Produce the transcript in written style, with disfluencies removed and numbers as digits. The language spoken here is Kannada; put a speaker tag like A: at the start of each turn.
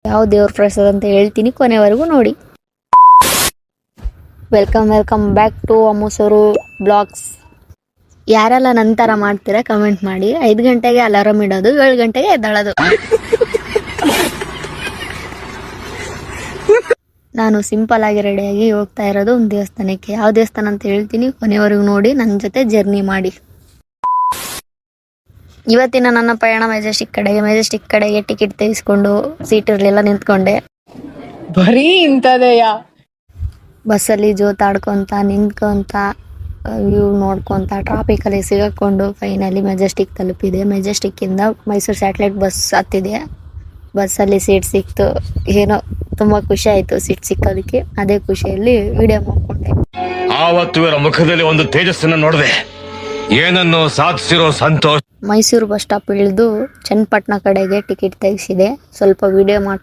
A: ಯಾವ ದೇವ್ರ ಪ್ರಸಾದ ಅಂತ ಹೇಳ್ತೀನಿ, ಕೊನೆವರೆಗೂ ನೋಡಿ. ವೆಲ್ಕಮ್ ಬ್ಯಾಕ್ ಟು ಅಮ್ಮಸರು ಬ್ಲಾಗ್ಸ್. ಯಾರೆಲ್ಲ ನಂತರ ಮಾಡ್ತೀರಾ ಕಮೆಂಟ್ ಮಾಡಿ. 5 ಗಂಟೆಗೆ ಅಲಾರಾಮ್ ಇಡೋದು, 7 ಗಂಟೆಗೆ ಎದ್ದೇಳೋದು. ನಾನು ಸಿಂಪಲ್ ಆಗಿ ರೆಡಿಯಾಗಿ ಹೋಗ್ತಾ ಇರೋದು ಒಂದು ದೇವಸ್ಥಾನಕ್ಕೆ. ಯಾವ ದೇವಸ್ಥಾನ ಅಂತ ಹೇಳ್ತೀನಿ, ಕೊನೆವರೆಗೂ ನೋಡಿ, ನನ್ನ ಜೊತೆ ಜರ್ನಿ ಮಾಡಿ. ಇವತ್ತಿನ ನನ್ನ ಪಯಣ ಮೆಜೆಸ್ಟಿಕ್ ಕಡೆಗೆ ಟಿಕೆಟ್ ತೆಗೆಸ್ಕೊಂಡು ಸೀಟ್ ಇರಲಿಲ್ಲ, ನಿಂತ್ಕೊಂಡೆ.
B: ಬರೀ ಇಂಥದೆಯಾ?
A: ಬಸ್ಸಲ್ಲಿ ಜೋತಾಡ್ಕೊಂತ ನಿಂತ್ಕೊಂತ ವ್ಯೂ ನೋಡ್ಕೊಂತ ಟ್ರಾಫಿಕಲ್ಲಿ ಸಿಗಾಕೊಂಡು ಫೈನಲಿ ಮೆಜೆಸ್ಟಿಕ್ ತಲುಪಿದೆ. ಮೆಜೆಸ್ಟಿಕ್ಕಿಂದ ಮೈಸೂರು ಸ್ಯಾಟಲೈಟ್ ಬಸ್ ಹತ್ತಿದೆ. ಬಸ್ಸಲ್ಲಿ ಸೀಟ್ ಸಿಕ್ತು. ಏನೋ ತುಂಬ ಖುಷಿ ಆಯಿತು ಸೀಟ್ ಸಿಕ್ಕೋದಕ್ಕೆ. ಅದೇ ಖುಷಿಯಲ್ಲಿ ವಿಡಿಯೋ ಮಾಡ್ಕೊಂಡೆ.
C: ಆವತ್ತು ಇವರ ಮುಖದಲ್ಲಿ ಒಂದು ತೇಜಸ್ಸನ್ನು ನೋಡಿದೆ, ಏನನ್ನು ಸಾಧಿಸಿರೋ ಸಂತೋಷ.
A: ಮೈಸೂರು ಬಸ್ ಸ್ಟಾಪ್ ಇಳಿದು ಚನ್ನಪಟ್ಟಣ ಕಡೆಗೆ ಟಿಕೆಟ್ ತೆಗೆಸಿದೆ. ಸ್ವಲ್ಪ ವಿಡಿಯೋ